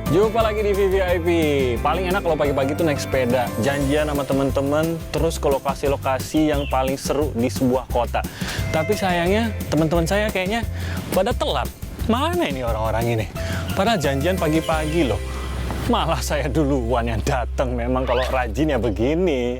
Jumpa lagi di VVIP. Paling enak kalau pagi-pagi tuh naik sepeda, janjian sama teman-teman, terus ke lokasi-lokasi yang paling seru di sebuah kota. Tapi sayangnya teman-teman saya kayaknya pada telat. Mana ini orang-orang ini? Padahal janjian pagi-pagi loh. Malah saya duluan yang datang. Memang kalau rajin ya begini.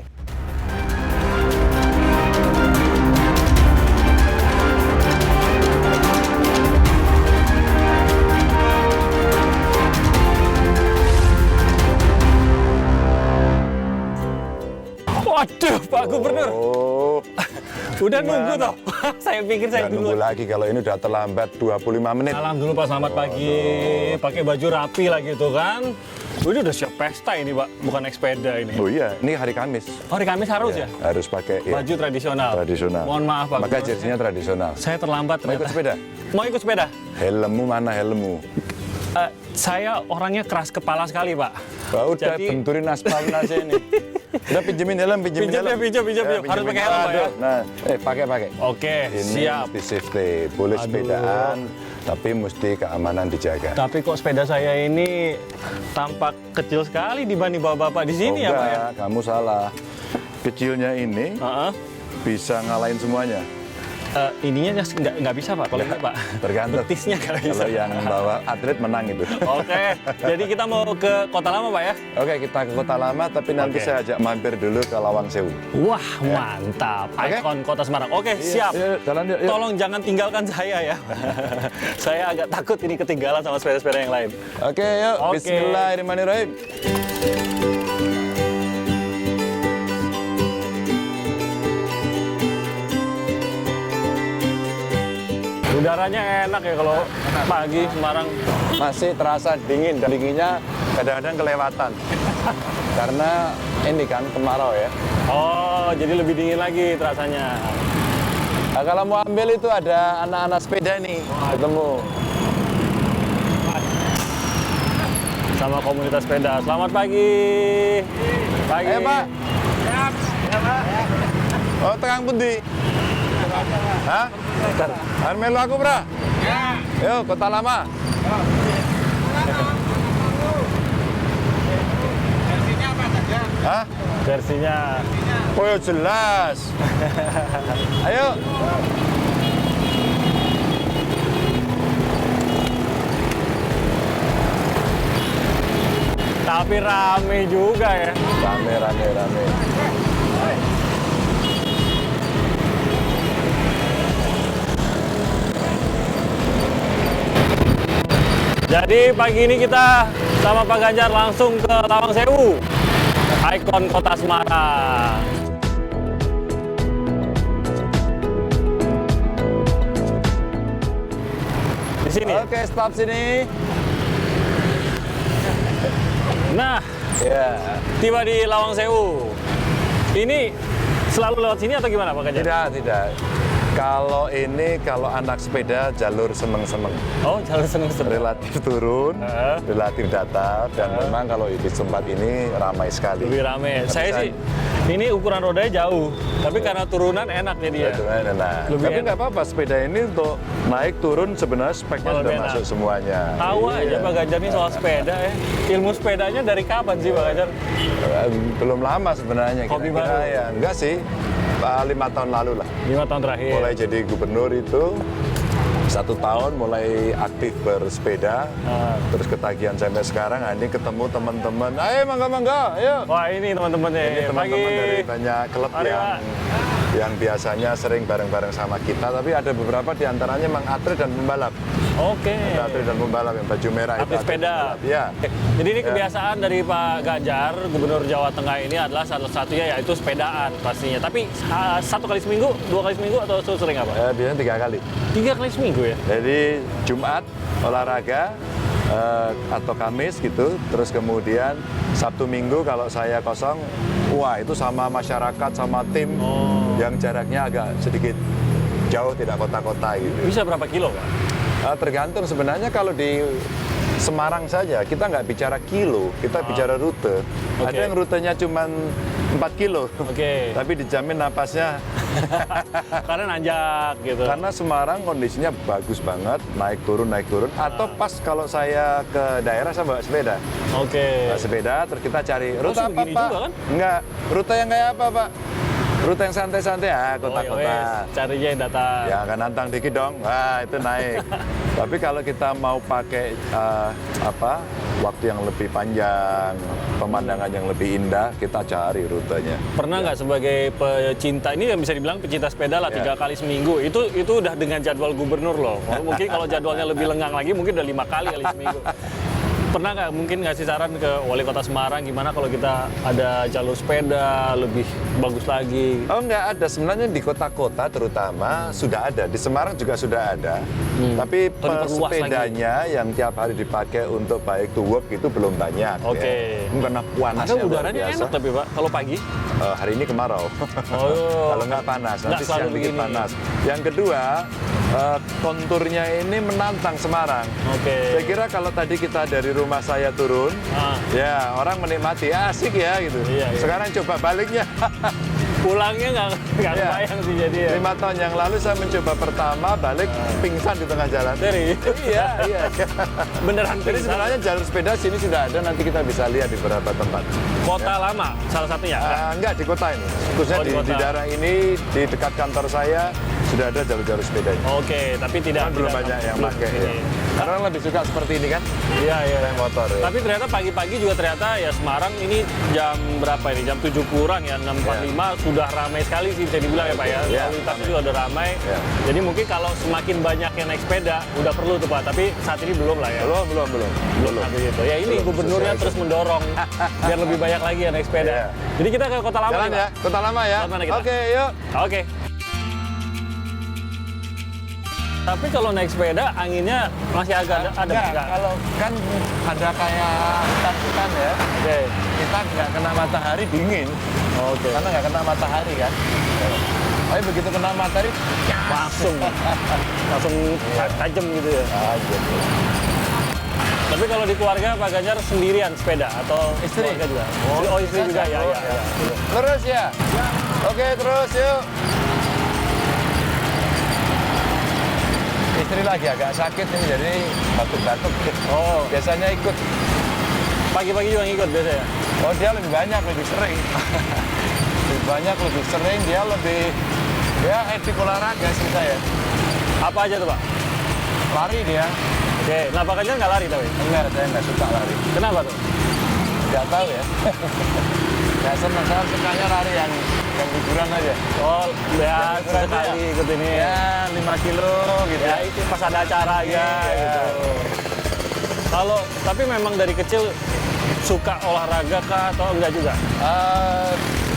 Waduh, Pak Gubernur. Oh, Udah gimana? nunggu toh. Saya pikir saya nggak nunggu duluan. lagi kalau ini udah terlambat 25 menit. Salam dulu Pak, selamat pagi. Pakai baju rapi lagi tuh kan. Ini udah siap pesta ini Pak, bukan naik sepeda ini. Oh iya, ini hari Kamis. Hari Kamis harus ya? Harus pakai ya, Baju tradisional. tradisional. Mohon maaf Pak. Maka Gubernur. jersinya tradisional. Saya terlambat Mau ikut ternyata. sepeda? Mau ikut sepeda? Helmmu mana helmmu? Saya orangnya keras kepala sekali Pak. Bah, udah Jadi- benturin aspal nasi ini. Udah pinjemin helm, pinjemin Pinjam ya, helm. pinjam. Harus pinjemin. pakai helm Pak ya? Aduh, nah, pakai. Oke, Ini siap. mesti safety, boleh Aduh. sepedaan, tapi mesti keamanan dijaga. Tapi kok sepeda saya ini tampak kecil sekali dibanding bapak-bapak di sini ya Pak ya? Enggak, kamu salah. Kecilnya ini Heeh. bisa ngalahin semuanya. Ininya nggak bisa Pak, kalau ini Pak. Tergantung. Betisnya nggak bisa. Kalau yang bawa atlet menang itu. Oke, jadi kita mau ke Kota Lama Pak ya? Oke, kita ke Kota Lama, tapi nanti Oke. saya ajak mampir dulu ke Lawang Sewu. Wah, mantap. Oke. Ikon Kota Semarang. Oke, siap. Yuk, jalan yuk. Tolong jangan tinggalkan saya ya. Saya agak takut ini ketinggalan sama sepeda-sepeda yang lain. Oke, yuk. Oke. Bismillahirrahmanirrahim. Udaranya enak ya kalau pagi Semarang. Masih terasa dingin, dan dinginnya kadang-kadang kelewatan. Karena ini kan kemarau ya. Oh, jadi lebih dingin lagi terasanya. Nah, kalau mau ambil itu ada anak-anak sepeda nih, ketemu. Sama komunitas sepeda. Selamat pagi. Pagi. Ayo, Pak. Oh, tegang pundi? Hah? Arep melu aku, Bra? Ya. Yuk, Kota Lama. Hah? Versinya. Oh, ya jelas. Ayo. Tapi rame juga ya. Rame. Jadi pagi ini kita sama Pak Ganjar langsung ke Lawang Sewu, ikon Kota Semarang. Di sini. Oke, stop sini. Nah, Ya. tiba di Lawang Sewu. Ini selalu lewat sini atau gimana Pak Ganjar? Tidak. Kalau anak sepeda jalur semeng-semeng. Oh, jalur seneng-seneng. Relatif turun, Heeh. relatif datar, dan memang kalau di tempat ini ramai sekali. Lebih rame. Tapi Saya sih, ini ukuran rodanya jauh, tapi karena turunan enak jadi ya. Nah, Lebih tapi enak. nggak apa-apa, sepeda ini untuk naik turun sebenarnya speknya Lebih sudah enak. masuk semuanya. Tahu aja Iya. Pak Ganjar ini soal sepeda ya. Ilmu sepedanya dari kapan sih Pak Ganjar? Belum lama sebenarnya. Hobi Kira-kira baru? ya. Enggak sih, 5 tahun lalu lah. 5 tahun terakhir. Mulai jadi gubernur itu 1 tahun mulai aktif bersepeda, terus ketagihan sampai sekarang. Nah, ini ketemu teman-teman, ayo mangga, ayo. Wah ini teman-temannya. Ini teman-teman dari banyak klub Mari, Pak. yang biasanya sering bareng-bareng sama kita, tapi ada beberapa di antaranya memang atlet dan pembalap. Oke. Ada atlet dan pembalap yang baju merah Atlet sepeda. Iya. Jadi ini kebiasaan dari Pak Ganjar, Gubernur Jawa Tengah ini adalah satu-satunya yaitu sepedaan pastinya. Tapi 1 kali seminggu, 2 kali seminggu atau sering apa? Biasanya 3 kali. 3 kali seminggu ya? Jadi Jumat olahraga atau Kamis gitu, terus kemudian Sabtu Minggu kalau saya kosong, wah itu sama masyarakat sama tim yang jaraknya agak sedikit jauh, tidak kota-kota gitu. Bisa berapa kilo Pak? Tergantung sebenarnya kalau di Semarang saja, kita nggak bicara kilo, kita bicara rute. Oke. Ada yang rutenya cuma 4 kilo, Oke. tapi dijamin napasnya. Karena nanjak gitu. Karena Semarang kondisinya bagus banget, naik turun. Atau pas kalau saya ke daerah, saya bawa sepeda. Oke. Bawa sepeda, terus kita cari rute apa, segini Pak? juga kan? Enggak, rute yang kayak apa, Pak? Rute yang santai-santai, kota-kota. Oh, ya wes, carinya yang datar. Ya kan nantang dikit dong, wah itu naik. Tapi kalau kita mau pakai waktu yang lebih panjang, pemandangan yang lebih indah, kita cari rutenya. Pernah nggak sebagai pecinta, ini yang bisa dibilang pecinta sepeda lah, 3 kali seminggu, itu udah dengan jadwal gubernur loh. Mungkin kalau jadwalnya lebih lengang lagi, mungkin udah 5 kali seminggu. Pernah nggak mungkin ngasih saran ke wali kota Semarang gimana kalau kita ada jalur sepeda lebih bagus lagi? Oh enggak ada, sebenarnya di kota-kota terutama sudah ada, di Semarang juga sudah ada. Tapi diperluas sepedanya yang tiap hari dipakai untuk bike to work itu belum banyak. Oke. Ya. Karena panasnya Ada luar udaranya biasa. enak tapi Pak, kalau pagi? Hari ini kemarau. Oh. Kalau nggak panas, Nggak nanti selalu siang dikit begini. panas. Yang kedua, konturnya ini menantang Semarang. Oke. Saya kira kalau tadi kita dari rumah saya turun, ya orang menikmati, asik ya gitu. Iya, iya. Sekarang coba baliknya. Pulangnya nggak Iya. kebayang sih jadi ya. 5 tahun yang lalu saya mencoba pertama balik pingsan di tengah jalan. Dari Iya. beneran Jadi pingsan. sebenarnya jalur sepeda sini sudah ada, nanti kita bisa lihat di beberapa tempat. Kota lama salah satunya. Enggak, di kota ini. Khususnya Oh, di di kota. daerah ini, di dekat kantor saya, sudah ada jalur-jalur sepeda ini. Oke, tapi tidak Cuman belum tidak- banyak yang belum pakai. Ya. ini. Karena orang lebih suka seperti ini kan, Iya, iya. naik motor. Ya. Tapi ternyata pagi-pagi juga ternyata ya Semarang ini jam berapa ini? Jam 7 kurang ya, 6.45 sudah ramai sekali sih bisa dibilang ya Pak ya. Iya, Lalu lintas ramai. juga udah ramai. Iya. Jadi mungkin kalau semakin banyak yang naik sepeda udah perlu tuh Pak, tapi saat ini belum lah ya. Belum. Sampai gitu. Ya ini Belum, gubernurnya sesuai. terus mendorong biar lebih banyak lagi yang naik sepeda. Iya. Jadi kita ke Kota Lama Jalan nih, ya, Pak. kota lama ya. Jalan mana kita? Oke, yuk. Oke. Tapi kalau naik sepeda anginnya masih agak ada Enggak, enggak? kalau kan ada kayak hutan-hutan ya, Oke. kita nggak kena matahari dingin. Oke. Karena nggak kena matahari kan. Tapi begitu kena matahari, langsung tajam gitu ya. gitu. Tapi kalau di keluarga Pak Ganjar sendirian sepeda atau Istri. keluarga juga? Oh, istri juga ya, ya, ya. Terus ya? Oke, terus yuk. Istri lagi agak sakit ini, jadi batuk-batuk. Oh, Biasanya ikut. pagi-pagi juga ngikut biasanya? Oh, dia lebih banyak, lebih sering. Lebih banyak, lebih sering, dia lebih... Ya, etik olahraga sih saya. Apa aja tuh Pak? Lari dia. Oke, nah Pak Ganjar nggak lari tapi? Enggak, saya nggak suka lari. Kenapa tuh? Nggak tahu ya. Nggak senang, saya sukanya lari yang hiburan aja. Oh, ya hiburan sekali aja. ikut ini. Ya, 5 kilo gitu. Ya itu pas ada acara aja Iya. gitu. Kalau tapi memang dari kecil suka olahraga kah atau enggak juga?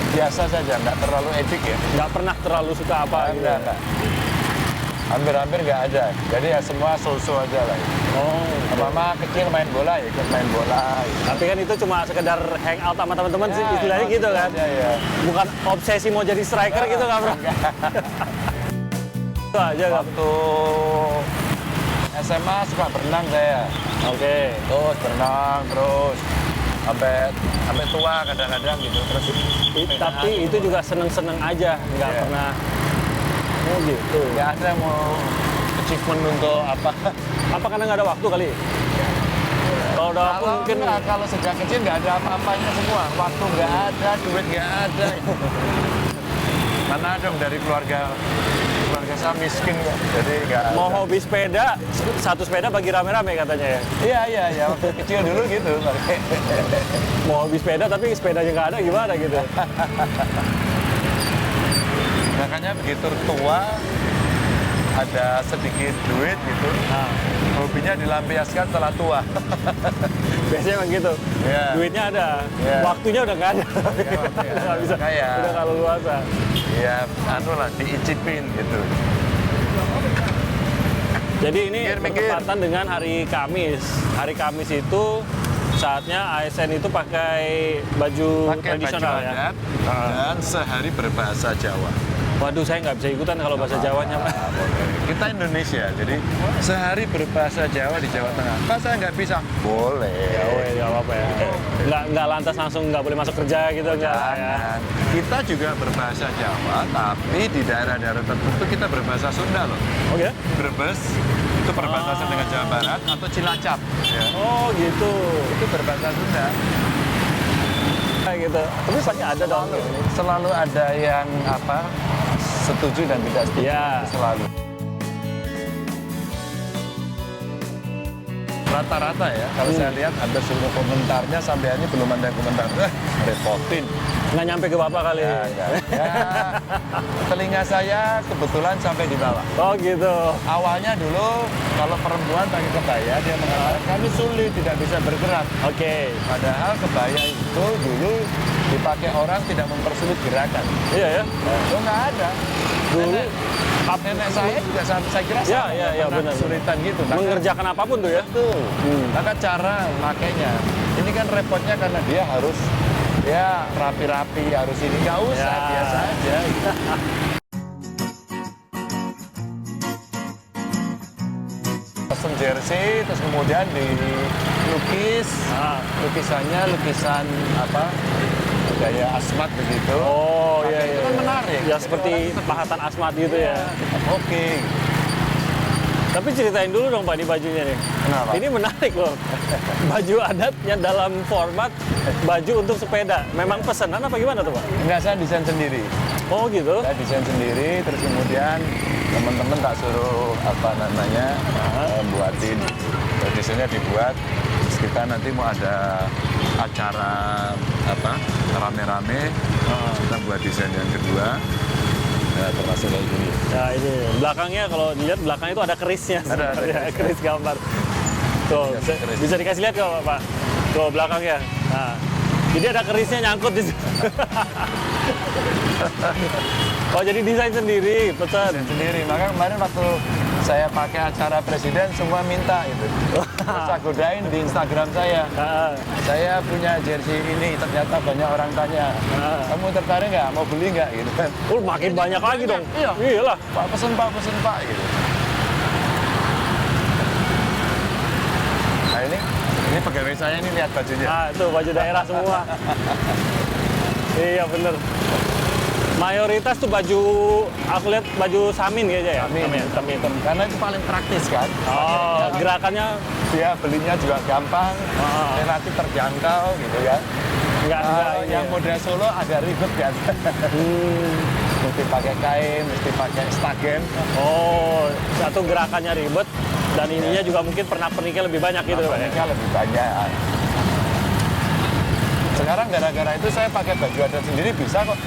Biasa saja, nggak terlalu edik ya. Nggak pernah terlalu suka apa gitu? Enggak. Hampir-hampir nggak ada. Jadi ya semua so-so aja lah. Oh, Mama kecil main bola, ya ikut main bola. tapi kan itu cuma sekedar hang out sama teman-teman sih, istilahnya gitu kan? Ya. Bukan obsesi mau jadi striker gitu nggak bro? Itu aja kan? Waktu SMA suka berenang saya. Oke. Terus berenang, terus sampai tua kadang-kadang gitu. Terus Tapi itu juga seneng-seneng aja, nggak Iya. pernah. Oh gitu. nggak ada mau achievement untuk apa. Apa karena nggak ada waktu kali? Kalau ada waktu mungkin kalau sejak kecil nggak ada apa-apanya semua. Waktu nggak ada, duit nggak ada. Mana dong dari keluarga saya miskin kok. Jadi nggak ada. mau hobi sepeda, satu sepeda bagi rame-rame katanya ya. Iya. Waktu kecil dulu gitu. Mau hobi sepeda tapi sepedanya nggak ada gimana gitu. Makanya begitu tua, ada sedikit duit gitu. Nah, Hobinya dilampiaskan setelah tua. biasanya emang gitu. Iya. Duitnya ada, Iya. waktunya udah nggak ada. waktunya Udah nggak bisa, Kayak- udah nggak leluasa. Ya, diicipin gitu. Jadi ini Mikir-mikir. bertepatan dengan hari Kamis. Hari Kamis itu saatnya ASN itu pakai baju Pakai baju tradisional ya. adat dan sehari berbahasa Jawa. Waduh, saya nggak bisa ikutan kalau bahasa Jawanya, Pak. Kita Indonesia, jadi sehari berbahasa Jawa di Jawa Tengah. Pak, saya nggak bisa. Boleh. Ya, weh, nggak apa-apa ya. Nggak lantas langsung nggak boleh masuk kerja gitu, nggak ya. Jangan. Kita juga berbahasa Jawa, tapi di daerah-daerah tertentu kita berbahasa Sunda loh. Oke. Brebes itu perbatasan dengan Jawa Barat atau Cilacap. Ya. Oh, gitu. Itu berbahasa Sunda. Kayak gitu. Tapi pasti ada dong. Selalu ada yang setuju dan tidak setuju. Ya. Selalu. Rata-rata ya, kalau saya lihat ada seluruh komentarnya sampai ini belum ada komentar. Repotin. Nggak nyampe ke Bapak kali. Ya, telinga saya kebetulan sampai di bawah. Oh, gitu. Awalnya dulu kalau perempuan pakai kebaya dia mengatakan kami sulit tidak bisa bergerak. Oke. Padahal kebaya itu dulu dipakai orang tidak mempersulit gerakan. Iya ya. Itu nggak ada. Dulu Nenek saya juga saya kira Ya, sama, ya, pernah benar. kesulitan gitu. mengerjakan apapun tuh ya. Betul. Maka cara makainya ini kan repotnya karena dia harus ya rapi-rapi harus ini nggak usah Ya. biasa aja. Pesen jersey terus kemudian dilukis. Lukisannya lukisan gaya asmat begitu. Oh, Maka iya, itu iya. kan menarik. Ya Jadi seperti orang pahatan asmat gitu ya. Oke. Tapi ceritain dulu dong Pak di bajunya nih. Kenapa? Ini menarik loh. Baju adatnya dalam format baju untuk sepeda. Memang pesanan apa gimana tuh Pak? Enggak, saya desain sendiri. Oh gitu. Saya desain sendiri, terus kemudian teman-teman tak suruh buatin. Desainnya dibuat. Terus kita nanti mau ada acara rame-rame. Kita buat desain yang kedua. Ya, termasuk kayak gini. Nah ini belakangnya kalau dilihat belakangnya itu ada kerisnya. Ada sebenarnya. keris. Keris gambar. Tuh Iya, keris. bisa dikasih lihat kok Pak. Tuh belakangnya. Nah, jadi ada kerisnya nyangkut di situ. Oh jadi desain sendiri, pesan. Desain sendiri. Maka kemarin waktu saya pakai acara presiden semua minta itu. Terus saya godain di Instagram saya. Ah, Saya punya jersey ini, ternyata banyak orang tanya, kamu tertarik nggak? Mau beli nggak? Gitu kan. makin banyak lagi dong. Iya. Iyalah. Pak, pesen Pak, gitu. Nah ini pegawai saya ini lihat bajunya. Ah, itu baju daerah semua. Iya bener. Mayoritas tuh baju, aku lihat baju samin kayaknya ya. Samin. Karena itu paling praktis kan. Oh, gerakannya Dia belinya juga gampang, Ah. relatif terjangkau gitu kan. nggak Yang model Solo agak ribet kan. Mesti pakai kain, mesti pakai stagen. Oh, satu gerakannya ribet dan ininya juga mungkin pernak-perniknya lebih banyak gitu Pak. Mereka lebih banyak. Sekarang gara-gara itu saya pakai baju adat sendiri bisa kok.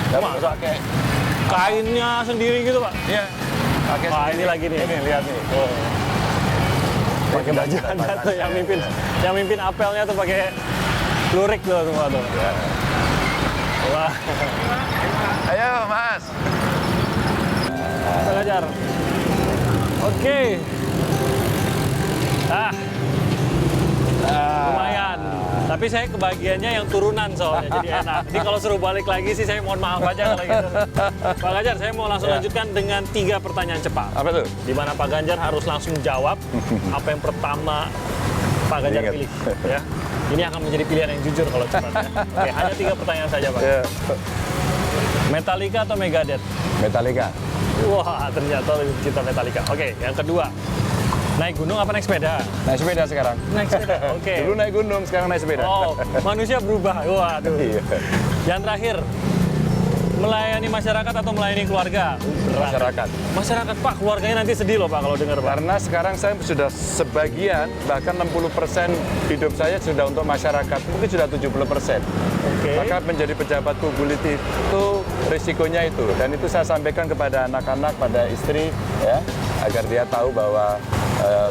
Nggak perlu Masa? pakai Kainnya sendiri gitu Pak. Iya. Pakai Wah, sendiri. ini lagi nih. Ini lihat nih. Pakai baju adat tuh yang mimpin apelnya tuh pakai lurik tuh semua tuh. Ya. Wah, Ayo Mas. kita ngajar. Oke. Lumayan. Tapi saya kebagiannya yang turunan soalnya jadi enak. Jadi kalau suruh balik lagi sih saya mohon maaf aja kalau gitu. Pak Ganjar, saya mau langsung Ya. lanjutkan dengan 3 pertanyaan cepat. Apa tuh? Di mana Pak Ganjar harus langsung jawab apa yang pertama Pak Ganjar Ingat. pilih. Ya. Ini akan menjadi pilihan yang jujur kalau cepat. Ya. Oke, hanya 3 pertanyaan saja Pak. Ya. Metallica atau Megadeth? Metallica. Wah, ternyata lebih cinta Metallica. Oke, yang kedua. Naik gunung apa naik sepeda? Naik sepeda sekarang. Naik sepeda. Oke. Dulu naik gunung, sekarang naik sepeda. Oh, manusia berubah. Waduh. Iya. Yang terakhir, melayani masyarakat atau melayani keluarga? Berat. Masyarakat. Masyarakat, Pak, keluarganya nanti sedih loh Pak kalau dengar Pak. Karena sekarang saya sudah sebagian, bahkan 60% hidup saya sudah untuk masyarakat. Mungkin sudah 70%. Oke. Maka menjadi pejabat publik itu risikonya itu. Dan itu saya sampaikan kepada anak-anak, pada istri, ya, agar dia tahu bahwa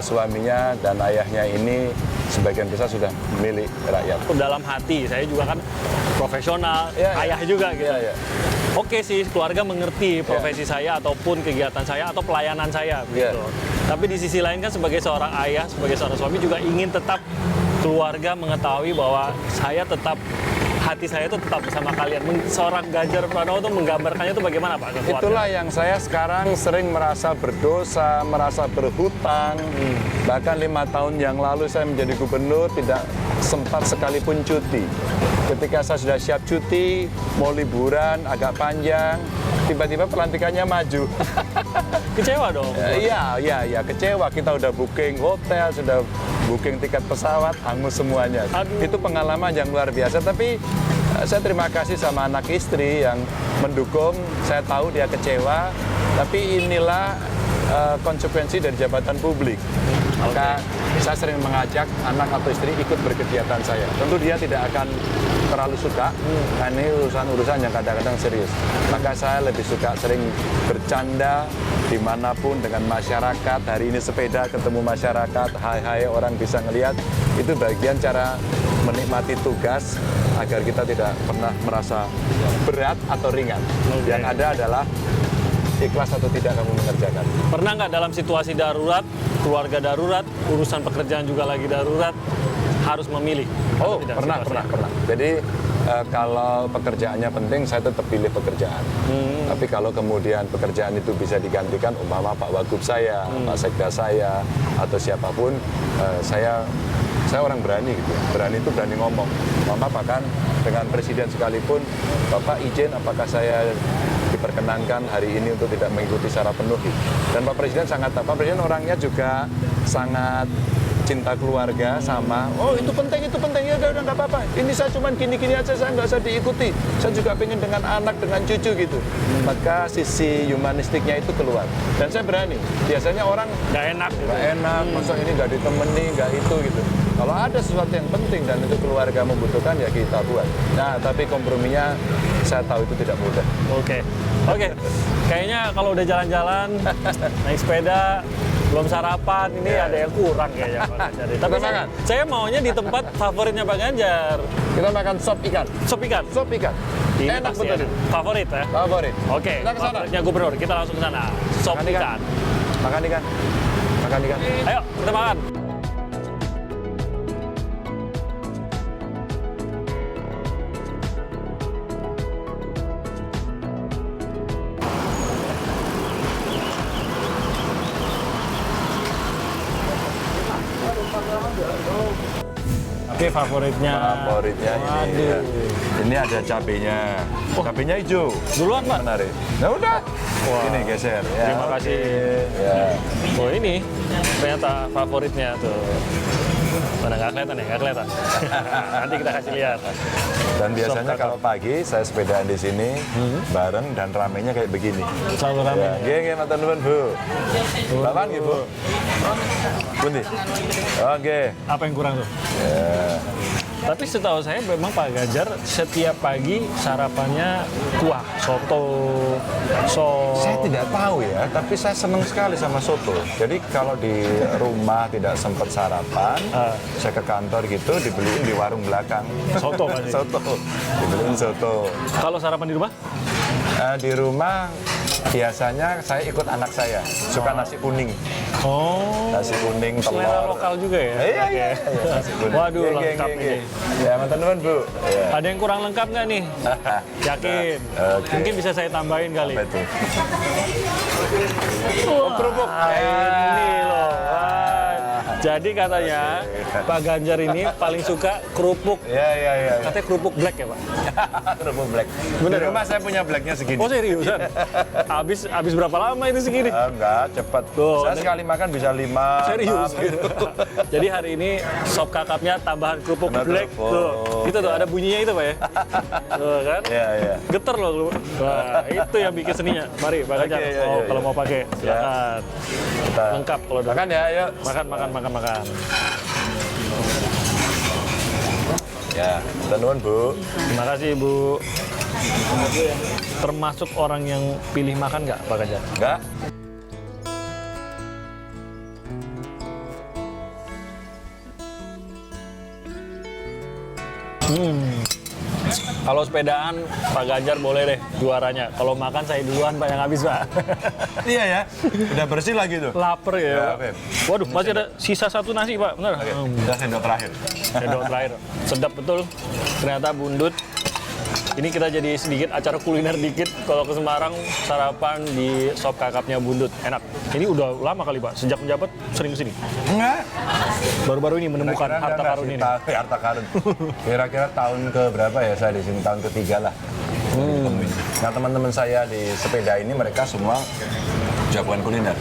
suaminya dan ayahnya ini sebagian besar sudah milik rakyat. Dalam hati, saya juga kan profesional, Iya, iya. ayah juga gitu. Iya, iya. Oke sih, keluarga mengerti profesi saya ataupun kegiatan saya atau pelayanan saya Iya. gitu. Tapi di sisi lain kan sebagai seorang ayah, sebagai seorang suami juga ingin tetap keluarga mengetahui bahwa saya tetap hati saya itu tetap bersama kalian. Seorang Ganjar Pranowo itu menggambarkannya itu bagaimana Pak? Kekuatan? Itulah yang saya sekarang sering merasa berdosa, merasa berhutang. Bahkan 5 tahun yang lalu saya menjadi gubernur tidak sempat sekalipun cuti. Ketika saya sudah siap cuti, mau liburan agak panjang, tiba-tiba pelantikannya maju. Kecewa dong. Iya, kecewa. Kita udah booking hotel, sudah booking tiket pesawat, hangus semuanya. Aduh. Itu pengalaman yang luar biasa. Tapi saya terima kasih sama anak istri yang mendukung. Saya tahu dia kecewa, tapi inilah konsekuensi dari jabatan publik. Maka saya sering mengajak anak atau istri ikut berkegiatan saya. Tentu dia tidak akan terlalu suka, karena ini urusan-urusan yang kadang-kadang serius. Maka saya lebih suka sering bercanda dimanapun dengan masyarakat. Hari ini sepeda ketemu masyarakat, hai orang bisa ngelihat. Itu bagian cara menikmati tugas agar kita tidak pernah merasa berat atau ringan. Yang ada adalah ikhlas atau tidak kamu mengerjakan. Pernah nggak dalam situasi darurat, keluarga darurat, urusan pekerjaan juga lagi darurat, harus memilih? Oh, pernah. Jadi kalau pekerjaannya penting, saya tetap pilih pekerjaan. Tapi kalau kemudian pekerjaan itu bisa digantikan, umpama Pak Wagub saya, Pak Sekda saya, atau siapapun, saya orang berani gitu. Berani itu berani ngomong. Bahkan dengan presiden sekalipun, Bapak izin apakah saya diperkenankan hari ini untuk tidak mengikuti secara penuh. Dan Pak Presiden Pak Presiden orangnya juga sangat cinta keluarga sama, oh itu penting, ya udah nggak apa-apa. Ini saya cuman gini-gini aja, saya nggak usah diikuti. Saya juga pengen dengan anak, dengan cucu gitu. Maka sisi humanistiknya itu keluar. Dan saya berani. Biasanya orang Nggak enak. Gitu. nggak enak, masa ini nggak ditemani, nggak itu gitu. Kalau ada sesuatu yang penting dan itu keluarga membutuhkan, ya kita buat. Nah, tapi komprominya saya tahu itu tidak mudah. Oke. Kayaknya kalau udah jalan-jalan, naik sepeda, belum sarapan, ini ada yang kurang kayaknya Pak Ganjar. Tapi saya maunya di tempat favoritnya Pak Ganjar. Kita makan sop ikan. Sop ikan. Sop ikan. Ini Enak pasti betul. enak. Favorit ya? Favorit. Oke, Kita ke sana. favoritnya gubernur. Kita langsung ke sana. Sop Makan ikan. ikan. Makan ikan. Makan ikan. Ayo, kita makan. Oke, favoritnya ini. Ya. Ini ada cabenya. Cabenya hijau. Duluan, Pak. Menarik. Nah udah. Wah. Ini geser. Ya, Terima kasih. Ya. Oh ini ternyata favoritnya tuh. Mana nggak kelihatan ya? Nggak kelihatan. Nanti kita kasih lihat. Dan biasanya Sop kalau pagi saya sepedaan di sini bareng dan ramenya kayak begini. Selalu rame. Ya, nggih matur nuwun, Bu. Bapak nggih, Bu. Pundi? Oke. Apa yang kurang tuh? Ya. Tapi setahu saya memang Pak Ganjar setiap pagi sarapannya kuah, soto, sop. Saya tidak tahu ya, tapi saya senang sekali sama soto. Jadi kalau di rumah tidak sempat sarapan, saya ke kantor gitu dibeliin di warung belakang. Soto kan? Soto, dibeliin soto. Kalau sarapan di rumah? Di rumah biasanya saya ikut anak saya, suka nasi kuning. Oh. Nasi kuning, telur. Selera lokal juga ya? Iya. Nasi kuning. Waduh, Geng, lengkap geng, ini. geng. Ya, mantan teman, Bu. Ya. Ada yang kurang lengkap nggak nih? Yakin? Oke. Mungkin bisa saya tambahin kali. Apa itu? Oh, kerupuk. Ini loh. Wah. Jadi katanya Pak Ganjar ini paling suka kerupuk. Iya. Katanya kerupuk black ya, Pak? Kerupuk black. Bener Di ya? rumah saya punya blacknya segini. Oh seriusan? Habis berapa lama itu segini? Enggak, cepat. Tuh, Saya sekali makan bisa 5. Serius 6, gitu. Jadi hari ini sop kakapnya tambahan kerupuk Benar, black. kerupuk. Tuh, itu tuh ada bunyinya itu Pak ya. Tuh kan? Iya. Geter loh. Wah, itu yang bikin seninya. Mari Pak Ganjar. Oke, iya. Kalau mau pakai silakan. Kita Lengkap kalau udah. makan ya, yuk. Makan. Ya, tenuan Bu. Terima kasih Bu. Termasuk orang yang pilih makan nggak Pak Ganjar? Enggak? Kalau sepedaan Pak Ganjar boleh deh juaranya. Kalau makan saya duluan Pak yang habis Pak. Iya ya, udah bersih lagi tuh. Laper ya. Ya, Pak. oke. Waduh, masih ada sisa satu nasi Pak, benar? Udah sendok terakhir. Sendok terakhir. Sedap betul. Ternyata bundut Ini kita jadi sedikit acara kuliner dikit. Kalau ke Semarang, sarapan di sop kakapnya Bundut. Enak. Ini udah lama kali, Pak. Sejak menjabat sering kesini. Enggak. Baru-baru ini menemukan harta karun ini. Harta karun. Kira-kira tahun ke berapa ya saya di sini? Tahun ketiga lah. Nah, teman-teman saya di sepeda ini mereka semua jagoan kuliner.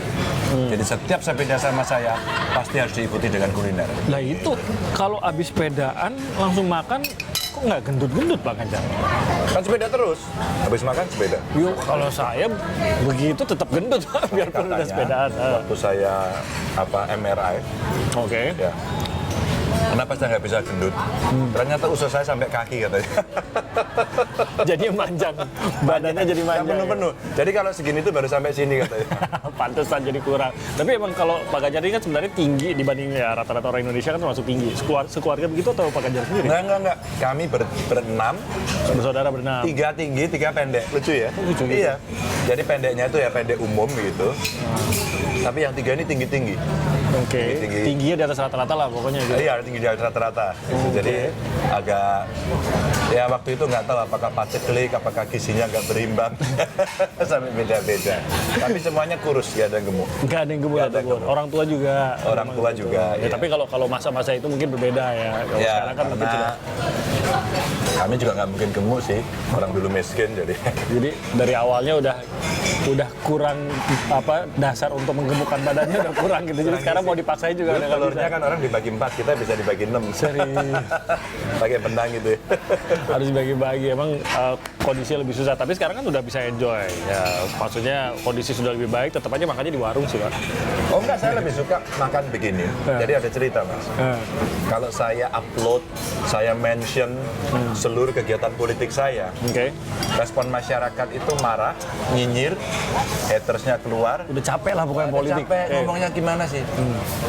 Jadi setiap sepeda sama saya pasti harus diikuti dengan kuliner. Nah itu, kalau abis sepedaan langsung makan, kok nggak gendut-gendut Pak Ganjar? Kan sepeda terus, habis makan sepeda. Yuk, kalau saya begitu tetap gendut Pak, biarpun udah sepedaan. Waktu saya MRI, Oke. ya. Kenapa saya nggak bisa gendut? Ternyata usus saya sampai kaki katanya. Jadi manjang, badannya jadi Yang manjang. penuh-penuh. Jadi kalau segini tuh baru sampai sini katanya. Pantesan jadi kurang. Tapi emang kalau Pak Ganjar ini kan sebenarnya tinggi dibanding ya rata-rata orang Indonesia kan termasuk tinggi. Sekeluarga begitu atau Pak Ganjar sendiri? Enggak. Kami berenam, Bersaudara berenam. 3 tinggi, 3 pendek. Lucu ya? Lucu gitu. Iya. Jadi pendeknya itu ya pendek umum gitu. Tapi yang 3 ini tinggi-tinggi. Oke. Tinggi. Tingginya di atas rata-rata lah pokoknya gitu. Iya, tinggi di atas rata-rata. Jadi agak, ya waktu itu nggak tahu apakah paceklik, apakah gizinya nggak berimbang. Sampai beda-beda. Tapi semuanya kurus, ya ada yang gemuk. Nggak ada yang gemuk Nggak ada ataupun. gemuk. Orang tua juga. Orang tua gitu. juga, Ya, iya. tapi kalau masa-masa itu mungkin berbeda ya. Kalau Ya, sekarang kan mungkin sudah. kami juga nggak mungkin gemuk sih. Orang dulu miskin jadi. Jadi dari awalnya udah kurang dasar untuk menggemukkan badannya udah kurang gitu. Jadi sekarang mau dipaksain juga Dulu udah nggak telurnya bisa. kan orang dibagi 4, kita bisa dibagi 6. Serius. Pakai benang gitu ya. Harus bagi-bagi. Emang kondisinya lebih susah. Tapi sekarang kan udah bisa enjoy. Ya maksudnya kondisi sudah lebih baik. Tetap aja makannya di warung sih Pak. Oh enggak, saya lebih suka makan begini. Jadi ada cerita Mas. Kalau saya upload, saya mention seluruh kegiatan politik saya, Oke. respon masyarakat itu marah, nyinyir, hatersnya keluar. Udah capek lah pokoknya politik. Capek ngomongnya gimana sih?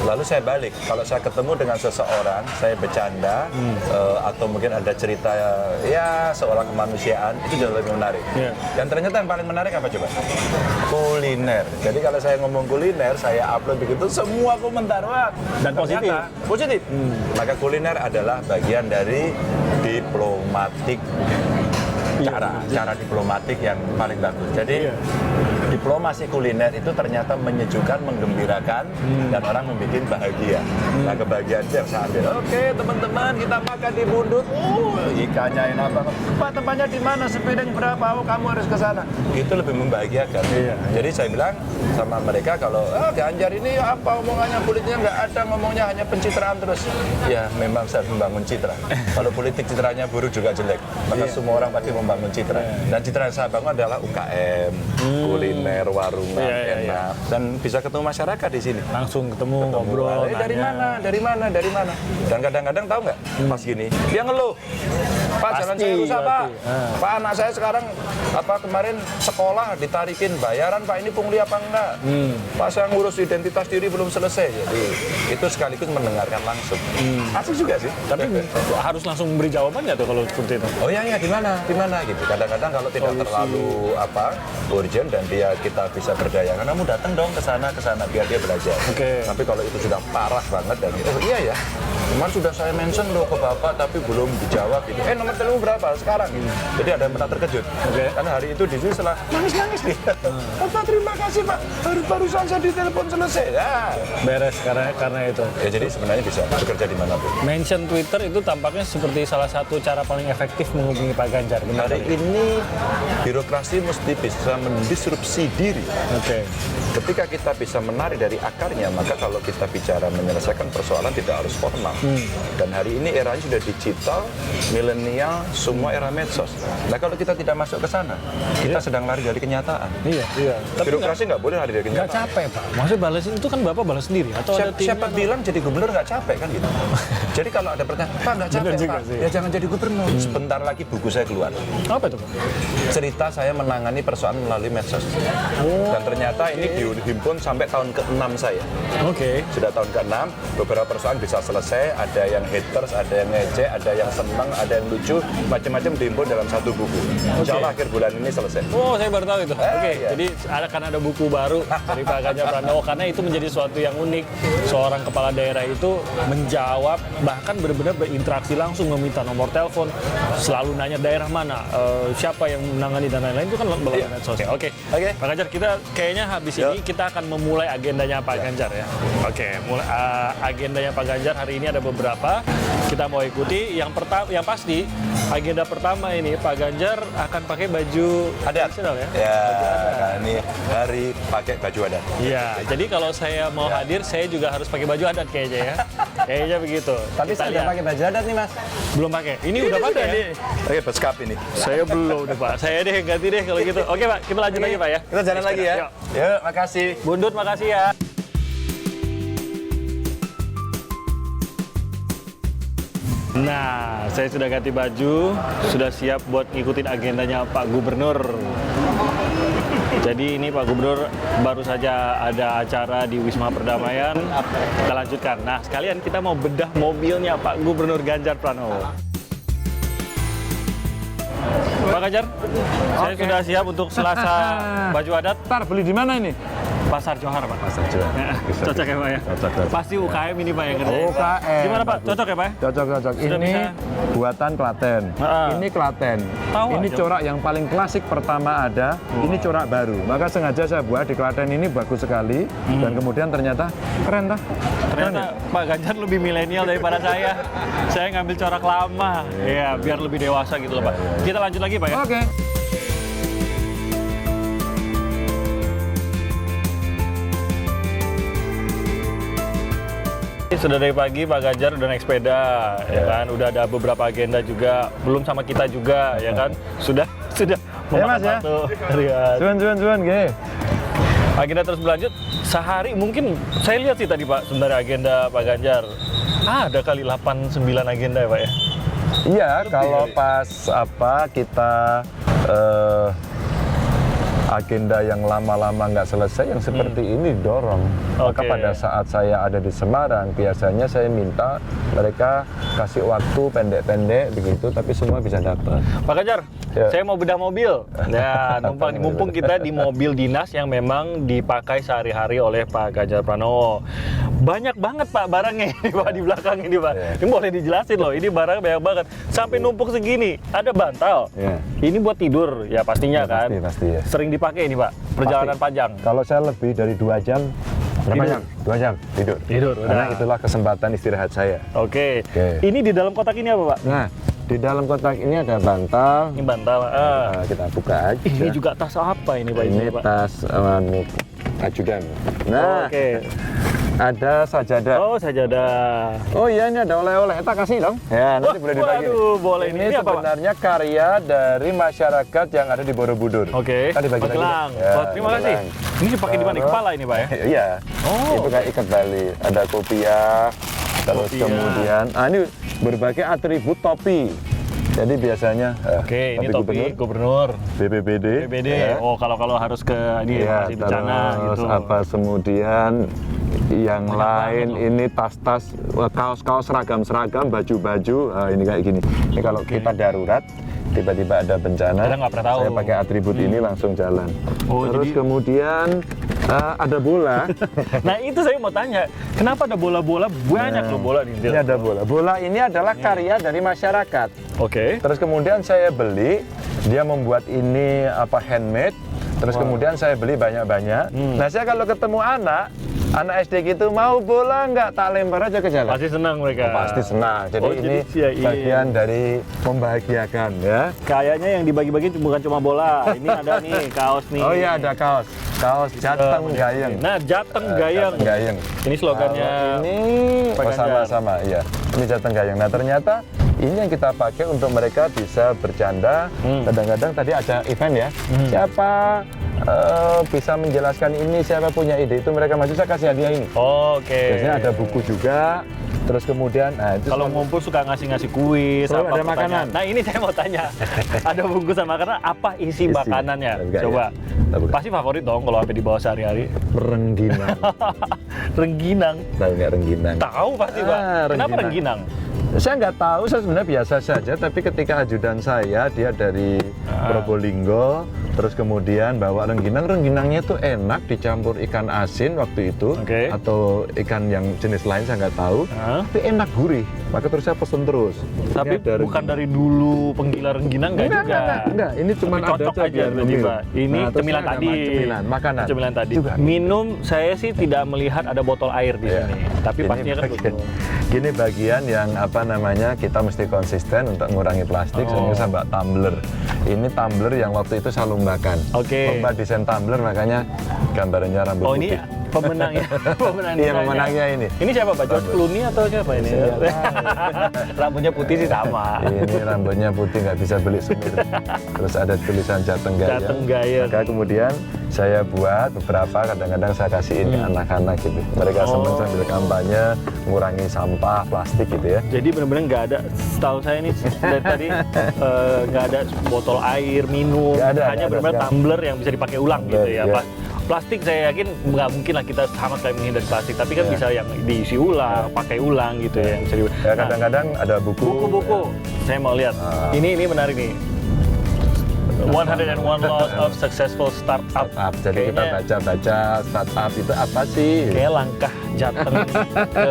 Lalu saya balik. Kalau saya ketemu dengan seseorang, saya bercanda atau mungkin ada cerita ya seolah kemanusiaan, itu jauh lebih menarik. Iya. Dan ternyata yang paling menarik apa coba? Kuliner. Jadi kalau saya ngomong kuliner, saya upload begitu semua komentar wah Dan positif. Positif. Maka kuliner adalah bagian dari diplomatik. Cara diplomatik yang paling bagus. Jadi Iya. diplomasi kuliner itu ternyata menyejukkan, menggembirakan, dan orang membuat bahagia. Nah, kebahagiaan itu yang saya ambil. Oke, teman-teman, kita makan di Bundut. Ikannya enak banget. Pak, tempatnya di mana? Sepiring berapa? Oh, kamu harus ke sana. Itu lebih membahagiakan. Iya. Jadi saya bilang sama mereka kalau Ganjar ini apa omongannya, politiknya nggak ada, ngomongnya hanya pencitraan terus. Ya, memang saya membangun citra. Kalau politik citranya buruk juga jelek. Maka semua orang pasti membangun citra. Dan citra yang saya bangun adalah UKM, kuliner, warungan, enak. Dan bisa ketemu masyarakat di sini. Langsung ketemu ngobrol. Dari nanya. mana? Dan kadang-kadang tahu nggak, pas gini, dia ngeluh. Pak, jalan Pasti, saya rusak, Pak. berarti. Pak, anak saya sekarang kemarin sekolah ditarikin bayaran, Pak, ini pungli apa enggak? Pak, saya ngurus identitas diri belum selesai. Jadi itu sekaligus mendengarkan langsung. Asik juga sih. Tapi harus langsung memberi jawaban nggak tuh kalau seperti itu? Oh iya, di mana gitu. Kadang-kadang kalau tidak terlalu urgent dan kita bisa berdaya, kamu datang dong ke sana biar dia belajar. Oke. Tapi kalau itu sudah parah banget dan iya ya, kemarin sudah saya mention loh ke bapak tapi belum dijawab gitu. Nomor telepon berapa sekarang gitu. Jadi ada yang pernah terkejut. Oke. Karena hari itu di sini setelah nangis dia. Bapak terima kasih Pak, barusan saya ditelepon selesai. Ya. Beres karena itu. Ya jadi sebenarnya bisa bekerja di manapun. Mention Twitter itu tampaknya seperti salah satu cara paling efektif menghubungi Pak Ganjar. Benar Hari tadi? ini birokrasi mesti bisa mendisrupsi diri. Oke. Ketika kita bisa menarik dari akarnya, maka kalau kita bicara menyelesaikan persoalan tidak harus formal. Dan hari ini eranya sudah digital, milenial, semua era medsos. Nah kalau kita tidak masuk ke sana, kita sedang lari dari kenyataan. Iya. Tapi Birokrasi nggak boleh lari dari nggak kenyataan. capek Pak. Maksudnya balasin itu kan Bapak balas sendiri atau ada tim? Siapa bilang jadi gubernur nggak capek kan gitu? Jadi kalau ada pertanyaan, Pak nggak capek Bener juga Pak, sih. ya jangan jadi gubernur. Sebentar lagi buku saya keluar. Apa itu Pak? Cerita saya menangani persoalan melalui medsos. Dan ternyata ini dihimpun sampai tahun ke-6 saya. Oke. Sudah tahun ke-6, beberapa persoalan bisa selesai, ada yang haters, ada yang ngejek, ada yang senang, ada yang lucu, macam-macam dihimpun dalam satu buku. Insya Allah akhir bulan ini selesai. Oh, saya baru tahu itu. Oke, iya. jadi akan ada buku baru dari Pak Ganjar Pranowo karena itu menjadi suatu yang unik. Seorang kepala daerah itu menjawab, bahkan benar-benar berinteraksi langsung, meminta nomor telepon, selalu nanya daerah mana, siapa yang menangani dan lain-lain itu kan melalui medsos. Oke. Pak Ganjar, kita kayaknya habis ini kita akan memulai agendanya Pak Ganjar ya. Oke, agendanya Pak Ganjar hari ini ada beberapa. Kita mau ikuti. Yang pasti agenda pertama ini Pak Ganjar akan pakai baju tradisional ya. Ya, nah ini hari pakai baju adat. Iya, jadi kalau saya mau hadir, saya juga harus pakai baju adat kayaknya ya. Kayaknya begitu. Tapi saya udah pakai baju adat nih, Mas. Belum pakai. Ini udah pakai ya? Pakai beskap ini. Saya belum deh Pak. Saya deh ganti deh kalau gitu. Oke Pak, kita lanjut lagi Pak ya. Kita jalan lagi ya. Yuk. Yuk, makasih. Bundut, makasih ya. Nah, saya sudah ganti baju, sudah siap buat ngikutin agendanya Pak Gubernur. Jadi ini Pak Gubernur baru saja ada acara di Wisma Perdamaian. Kita lanjutkan. Nah, sekalian kita mau bedah mobilnya Pak Gubernur Ganjar Pranowo. Pak Ganjar, saya sudah siap untuk Selasa baju adat. Ntar beli di mana ini? Pasar Johar, Pak. Pasar Johar. Cocok ya, Pak ya? Cocok. Pasti UKM ini, Pak, yang kerjain. UKM. Gimana, Pak? Cocok ya, Pak? ya? Cocok. Sudah Ini bisa? buatan Klaten. Ini Klaten. Tahu Ini aja. corak yang paling klasik pertama ada. Ini corak baru. Maka sengaja saya buat di Klaten ini bagus sekali. Dan kemudian ternyata keren dah. Ternyata Pak Ganjar lebih milenial daripada saya. Saya ngambil corak lama. Ya, biar lebih dewasa gitu loh, Pak. Kita lanjut lagi, Pak ya? Oke. Sudah dari pagi Pak Ganjar udah naik sepeda, ya kan? Udah ada beberapa agenda juga, belum sama kita juga, ya kan? Sudah Ya, Mas, ya. satu. Lihat. Cuan, gini. Agenda terus berlanjut. Sehari mungkin saya lihat sih tadi Pak, sebenarnya agenda Pak Ganjar. Ada kali 8-9 agenda ya Pak ya? Iya, kalau pas kita agenda yang lama-lama nggak selesai, yang seperti ini dorong. Maka Oke. pada saat saya ada di Semarang, biasanya saya minta mereka kasih waktu pendek-pendek begitu, tapi semua bisa dapat. Pak Ganjar, Ya. saya mau bedah mobil. Ya, mumpung kita di mobil dinas yang memang dipakai sehari-hari oleh Pak Ganjar Pranowo. Banyak banget Pak barangnya ini Pak di belakang ini Pak. Ya. Ini boleh dijelasin loh, ini barang banyak banget. Sampai numpuk segini. Ada bantal. Ya. Ini buat tidur, ya pastinya Ya, kan. pasti ya. Sering dipakai ini Pak, perjalanan Pasti. panjang. Kalau saya lebih dari 2 jam, berapa Tidur. jam? 2 jam tidur. Tidur, Karena udah. itulah kesempatan istirahat saya. Oke. Oke. Ini di dalam kotak ini apa Pak? Nah, di dalam kotak ini ada bantal. Ini bantal. Kita buka aja. Ini juga tas apa ini Pak? Ini Pak? tas ajudan. Nah, Oke. ada sajadah. Oh, sajadah. Oh iya, ini ada oleh-oleh. Kita kasih dong. Ya, nanti boleh dibagi. Waduh, boleh. Ini, Ini apa, Pak? sebenarnya karya dari masyarakat yang ada di Borobudur. Oke. Kita dibagi lagi. Magelang. Ya, Oh, terima kasih. Magelang. Ini dipakai di mana? Di kepala ini, Pak ya? Iya. Oh. Itu kayak ikat Bali. Ada kopiah. Terus Kopiah. kemudian, ini berbagai atribut topi. Jadi biasanya Oke, ini topi gubernur BPBD. BPBD. ya. Oh, kalau harus ke ini Iya, masih bencana terus gitu. apa kemudian yang Banyak lain banget loh. ini tas-tas, kaos-kaos seragam-seragam, baju-baju. Ini kayak gini. Ini kalau kita darurat, tiba-tiba ada bencana, Kita nggak pernah tahu. saya pakai atribut ini langsung jalan. Oh, Terus jadi- kemudian ada bola. Nah, itu saya mau tanya, kenapa ada bola-bola? Banyak loh bola di Ini ada bola. Bola ini adalah karya dari masyarakat. Oke. Terus kemudian saya beli, dia membuat ini handmade. Terus kemudian saya beli banyak-banyak. Nah, saya kalau ketemu anak SD gitu, mau bola nggak, tak lempar aja ke jalan. Pasti senang mereka. Pasti senang. Jadi Oh, ini jadi iya. bagian dari membahagiakan ya. Kayaknya yang dibagi-bagi bukan cuma bola. Ini ada nih kaos nih. Oh iya, ada kaos. Kaos Jateng Gayeng. Nah, Jateng Gayeng. Jateng Gayeng. Ini slogannya. Kalau ini Pak Ganjar. sama-sama, iya. Ini Jateng Gayeng. Nah, ternyata ini yang kita pakai untuk mereka bisa bercanda. Kadang-kadang tadi ada event ya. Siapa bisa menjelaskan ini, siapa punya ide, itu mereka masih saya kasih hadiah ini. Oke. Biasanya ada buku juga. Terus kemudian, itu Kalau ngumpul suka ngasih-ngasih kuis, Selalu ada pertanyaan. makanan. Nah, ini saya mau tanya. Ada bungkusan makanan, apa isi makanannya? Enggak, Coba. ya. Kita buka. Pasti favorit dong kalau sampai dibawa sehari-hari. Rengginang. Rengginang. Tahu nggak rengginang? Tahu pasti, Pak. Kenapa rengginang? Saya nggak tahu, saya sebenarnya biasa saja. Tapi ketika ajudan saya, dia dari Probolinggo, terus kemudian bawa rengginang. Rengginangnya tuh enak dicampur ikan asin waktu itu, Oke. atau ikan yang jenis lain saya nggak tahu. Hah? Tapi enak, gurih. maka terus saya pesen terus. Tapi Ini ada bukan dari dulu penggila rengginang enggak juga. Enggak. Ini cuma Tapi ada cocok aja biar tadi, ngemil. Pak. Ini Nah, terus cemilan ada tadi. Cemilan, makanan. Cemilan tadi. Juga. Minum saya sih tidak melihat ada botol air di Iya. sini. Tapi Ini pastinya kan bagian- betul. Gini bagian yang apa namanya kita mesti konsisten untuk mengurangi plastik. Oh. Soalnya sampai tumbler. Ini tumbler yang waktu itu saya lombakan. Oke. Lomba desain tumbler, makanya gambarannya rambut Oh, putih. ini pemenangnya. Pemenang Iya, desainnya. pemenangnya ini. Ini siapa, Pak? George Clooney atau siapa ini? Rambutnya putih sih sama. Ini rambutnya putih, nggak bisa beli semir. Terus ada tulisan Jateng Gaya. Jateng Gaya. Maka kemudian saya buat beberapa, kadang-kadang saya kasih ini anak-anak gitu. Mereka senang sambil kampanye mengurangi sampah plastik gitu ya. Jadi benar-benar nggak ada, setahu saya ini dari tadi nggak ada botol air, minum, Nggak ada, hanya nggak ada benar-benar sekali. tumbler yang bisa dipakai ulang gitu ya. Iya. Plastik saya yakin nggak mungkin lah kita sama sekali menghindari plastik, tapi kan Iya. bisa yang diisi ulang, pakai ulang gitu ya. Yang bisa Ya Nah, kadang-kadang ada buku. buku-buku, saya mau lihat. Ah. Ini menarik nih. 101 Laws of Successful Startup. Startup. Jadi kita baca-baca startup itu apa sih? Kayak langkah Jateng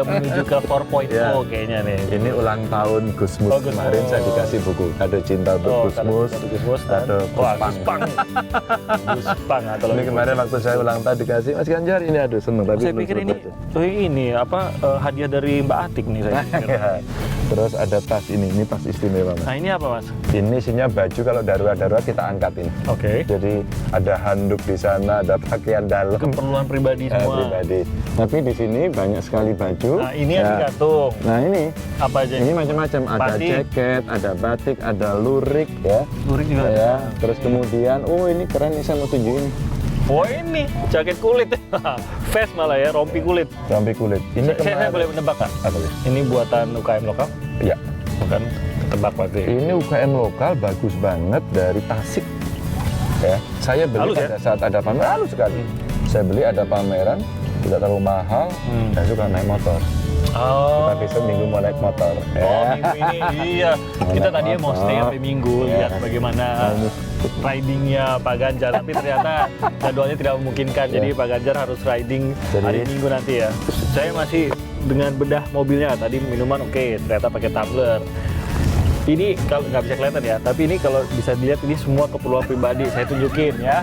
menuju ke 4.0 Ya. kayaknya nih. Ini ulang tahun Gusmus. Oh, Gusmus. Kemarin saya dikasih buku kado cinta untuk Gusmus. Gusmus dan Kado wah, Guspang. Guspang. Guspang atau Ini kemarin waktu saya ulang tahun dikasih Mas Ganjar, ini aduh seneng tapi saya belum pikir sempat ini baca. ini apa hadiah dari Mbak Atik nih saya pikir. Ya. Terus ada tas ini tas istimewa Mas. Nah ini apa Mas? Ini isinya baju, kalau darurat-darurat kita angkat ini. Oke. Jadi ada handuk di sana, ada pakaian dalam Keperluan pribadi semua. pribadi. Tapi di sini banyak sekali baju. Nah ini yang digantung. Nah ini Apa aja? ini macam-macam, ada Batik. jaket, ada batik, ada lurik ya. Lurik juga. Ya, terus kemudian ini keren nih, saya mau tunjukin. Oh ini jaket kulit. Vest malah ya, rompi kulit. Rompi kulit. Ini Saya boleh menebak Kak? apa ya? Ini buatan UKM lokal? Ya. Bukan ketebak berarti. Ini UKM lokal bagus banget dari Tasik. Ya, saya beli Halus ya? pada saat ada pameran, halus sekali. Saya beli ada pameran, tidak terlalu mahal, dan suka naik motor. Oh. Tapi besok minggu mau naik motor. Oh, minggu ini iya. Kita naik tadinya mau motor. stay sampai minggu, Iya. lihat bagaimana ridingnya Pak Ganjar. Tapi ternyata jadwalnya tidak memungkinkan. Jadi Pak Ganjar harus riding Jadi- hari Minggu nanti ya. Saya masih dengan bedah mobilnya. Tadi minuman oke, ternyata pakai tumbler. Ini kalau nggak bisa kelihatan ya, tapi ini kalau bisa dilihat ini semua keperluan pribadi. Saya tunjukin ya.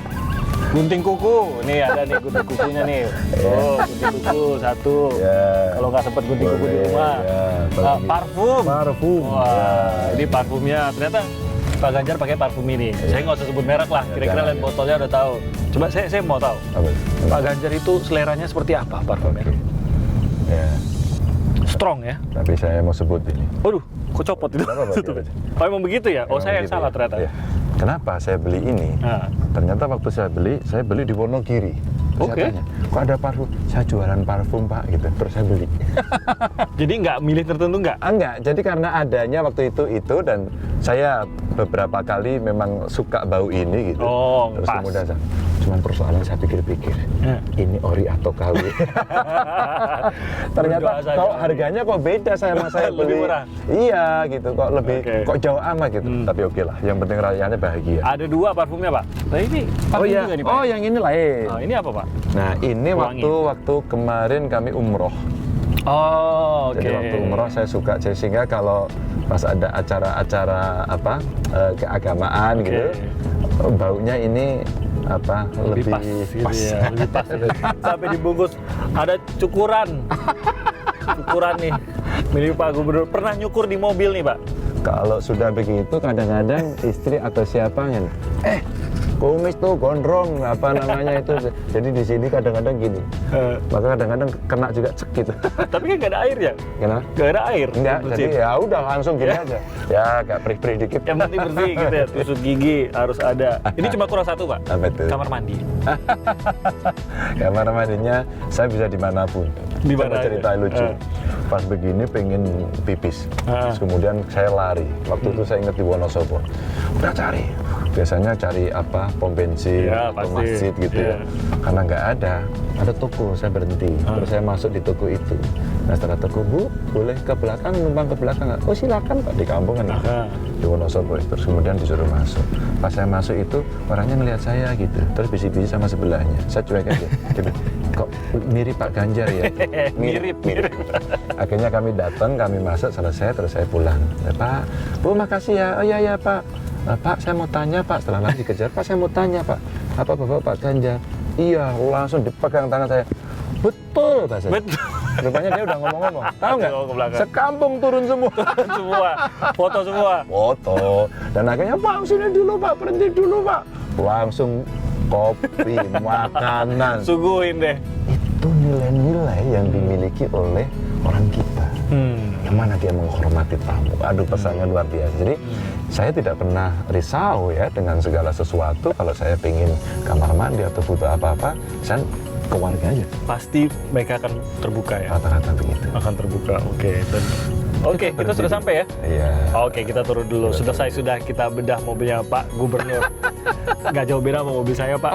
Gunting kuku, nih ada nih gunting kukunya nih. Oh, gunting kuku satu. Ya. Kalau nggak sempat gunting kuku di Boleh, rumah. ya. Parfum. Parfum. Wah, ini parfumnya ternyata Pak Ganjar pakai parfum ini. Saya nggak usah sebut merek lah. Kira-kira jangan. lihat botolnya udah tahu. Coba saya mau tahu. Apa? Pak Ganjar itu seleranya seperti apa parfumnya? Ya, Strong ya. tapi saya mau sebut ini. Waduh, kok copot itu? Kenapa, Pak? Tutup. Oh emang begitu ya? Oh Memang saya yang begitu salah ya. ternyata. Iya. Kenapa saya beli ini? Nah, Ternyata waktu saya beli di Wonogiri. Terus Oke. saya tanya, kok ada parfum? Saya jualan parfum Pak, gitu. Terus saya beli. jadi nggak milih tertentu nggak? Enggak, jadi karena adanya waktu itu dan saya beberapa kali memang suka bau ini gitu. Oh, Terus pas. kemudian cuman persoalan saya pikir-pikir, Ya. ini ori atau KW. Ternyata Berdoa saja. kok harganya kok beda sama saya Lebih beli. murah. Iya gitu, kok lebih Oke. kok jauh amat gitu. Tapi oke lah, yang penting rakyatnya bahagia. Ada dua parfumnya Pak. Nah ini parfum iya. juga nih Pak. Oh, yang ini lain. Oh, ini apa Pak? Nah, ini Wangi. waktu kemarin kami umroh. Oh, oke. Jadi waktu umroh saya suka, jadi sehingga kalau pas ada acara-acara keagamaan Oke. gitu, baunya ini lebih pas gitu ya, lebih pas. Sampai dibungkus ada cukuran. Cukuran nih. Milik Pak Gubernur. Pernah nyukur di mobil nih Pak? Kalau sudah begitu kadang-kadang istri atau siapa yang kumis tuh gondrong apa namanya itu. Jadi di sini kadang-kadang gini. Maka kadang-kadang kena juga cek gitu. Tapi kan nggak ada air ya? Kenapa? Nggak ada air. Enggak, Bersih. jadi ya udah langsung gini Ya. aja. Ya agak perih-perih dikit. Yang penting bersih gitu ya. Tusuk gigi harus ada. Ini cuma kurang satu Pak. Apa itu? Kamar mandi. Kamar mandinya saya bisa dimanapun. Di Saya mana mau cerita aja? lucu. Pas begini pengen pipis. Terus kemudian saya lari. Waktu itu saya ingat di Wonosobo. Udah cari. Biasanya cari pom bensin Ya, atau pasti. masjid gitu Ya. ya. Karena nggak ada toko, saya berhenti. Terus saya masuk di toko itu. Nah setelah toko, Bu, boleh ke belakang, numpang ke belakang nggak? Oh silakan Pak, di kampung kan. Di Wonosobo. Terus kemudian disuruh masuk. Pas saya masuk itu, orangnya ngelihat saya gitu. Terus bisi-bisi sama sebelahnya. Saya cuek aja. Gitu. kok mirip Pak Ganjar ya? Mirip. Akhirnya kami datang, kami masuk, selesai, terus saya pulang. Ya, Pak, Bu makasih ya. Oh iya Pak. Pak saya mau tanya Pak, setelah lagi dikejar, Pak saya mau tanya Pak. Apa Bapak Pak Ganjar? Iya, langsung dipegang tangan saya. Betul bahasa. Betul. Rupanya dia udah ngomong-ngomong. Tahu nggak? Ke belakang. Sekampung turun semua. Semua. Foto semua. Foto. Dan akhirnya Pak sini dulu Pak, berhenti dulu Pak. Langsung kopi, makanan. Suguhin deh. Itu nilai-nilai yang dimiliki oleh orang kita. Kemana dia menghormati tamu. Aduh, pesannya luar biasa. Jadi saya tidak pernah risau ya dengan segala sesuatu. Kalau saya pengen kamar mandi atau butuh apa-apa, saya ke warga aja. Pasti mereka akan terbuka ya. Rata-rata begitu. Akan terbuka. Oke, kita sudah sampai ya. Iya. Oke, kita turun dulu. Sudah kita bedah mobilnya Pak Gubernur. Nggak jauh beda sama mobil saya Pak.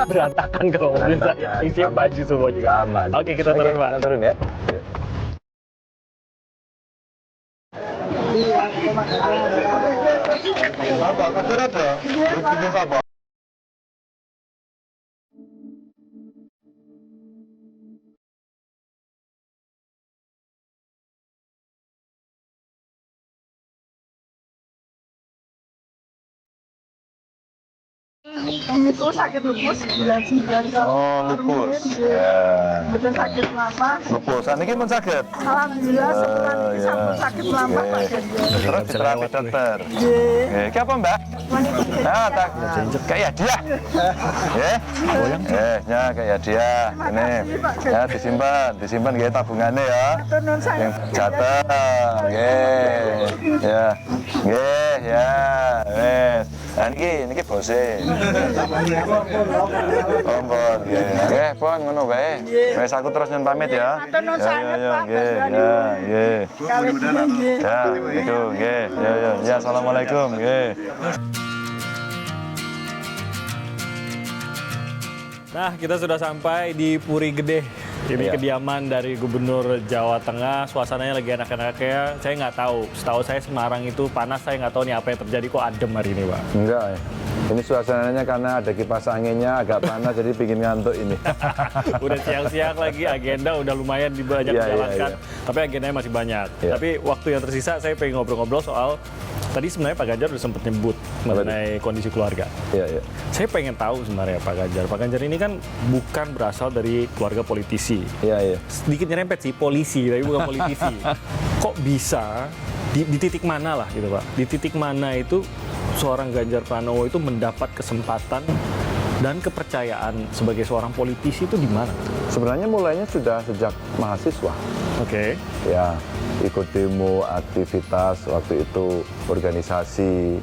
Berantakan kalau mobil saya. Isinya baju semua juga. Aman. Oke, kita turun Pak. Kita turun ya. Itu sakit lupus, bulan 9. Oh, lupus. Ya. Betul sakit lama. Lupus. Ini pun sakit. Alhamdulillah sebulan ini ya. sakit lama Pak Ganjar. Terus diterapi dokter. Oke, apa Mbak? Nah, tak. Kayak dia. Ya. Ya, kayak dia. Ini. Ya, disimpan kayak tabungannya ya. Tenun saya. Yang jatah. Oke. Ya. Oke, ya. Wes. Nah, ini bose. Kompon, nggih, pon ngono wae. Wes aku terus nyun pamit ya. Tenun sangat Pak. Nggih. Kali ini. Ya, itu nggih. Ya, assalamualaikum, nggih. Nah, kita sudah sampai di Puri Gede. Ini Iya. kediaman dari Gubernur Jawa Tengah. Suasananya lagi enak-enaknya. Saya nggak tahu. Setahu saya Semarang itu panas. Saya nggak tahu nih apa yang terjadi. Kok adem hari ini, Pak? Enggak ya. Ini suasananya karena ada kipas anginnya agak panas jadi bikin ngantuk ini. Udah siang-siang lagi, agenda udah lumayan banyak Iya, dijalankan. iya. Tapi agendanya masih banyak. Iya. Tapi waktu yang tersisa saya pengen ngobrol-ngobrol soal tadi sebenarnya Pak Ganjar udah sempat nyebut mengenai kondisi keluarga. Iya. Saya pengen tahu sebenarnya Pak Ganjar. Pak Ganjar ini kan bukan berasal dari keluarga politisi. Iya. Sedikit nyerempet sih, polisi, tapi bukan politisi. Kok bisa, di titik mana lah gitu Pak, di titik mana itu seorang Ganjar Pranowo itu mendapat kesempatan dan kepercayaan sebagai seorang politisi itu di mana? Sebenarnya mulainya sudah sejak mahasiswa. Oke. Ya, ikut demo, aktivitas, waktu itu organisasi,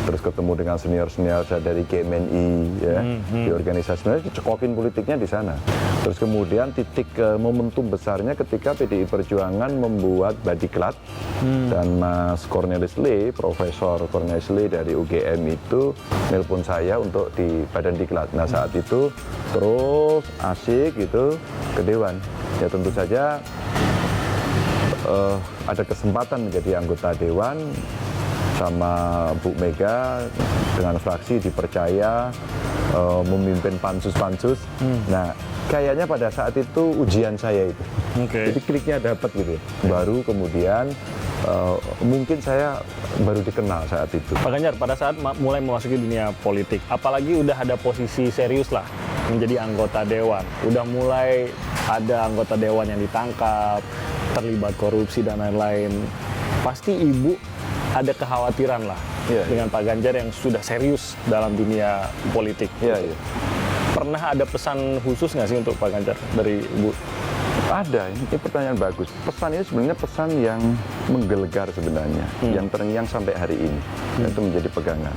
terus ketemu dengan senior-senior saya dari GMNI, ya, di organisasi, sebenarnya cekokin politiknya di sana. Terus kemudian titik momentum besarnya ketika PDI Perjuangan membuat Badiklat, dan Mas Cornelis Lee, Profesor Cornelis Lee dari UGM itu nelpon saya untuk di Badan Diklat. Nah saat itu terus asik gitu ke Dewan. Ya tentu saja ada kesempatan menjadi anggota Dewan sama Bu Mega dengan fraksi dipercaya memimpin pansus-pansus. Nah, kayaknya pada saat itu ujian saya itu. Oke. Jadi kliknya dapat gitu ya. Baru kemudian mungkin saya baru dikenal saat itu. Pak Ganjar, pada saat mulai memasuki dunia politik, apalagi udah ada posisi serius lah, menjadi anggota Dewan, udah mulai ada anggota Dewan yang ditangkap, terlibat korupsi dan lain-lain, pasti Ibu ada kekhawatiran lah dengan Pak Ganjar yang sudah serius dalam dunia politik. Iya. Pernah ada pesan khusus nggak sih untuk Pak Ganjar dari Ibu? Ada, ini pertanyaan bagus. Pesan ini sebenarnya pesan yang menggelegar sebenarnya, yang terngiang sampai hari ini, dan itu menjadi pegangan.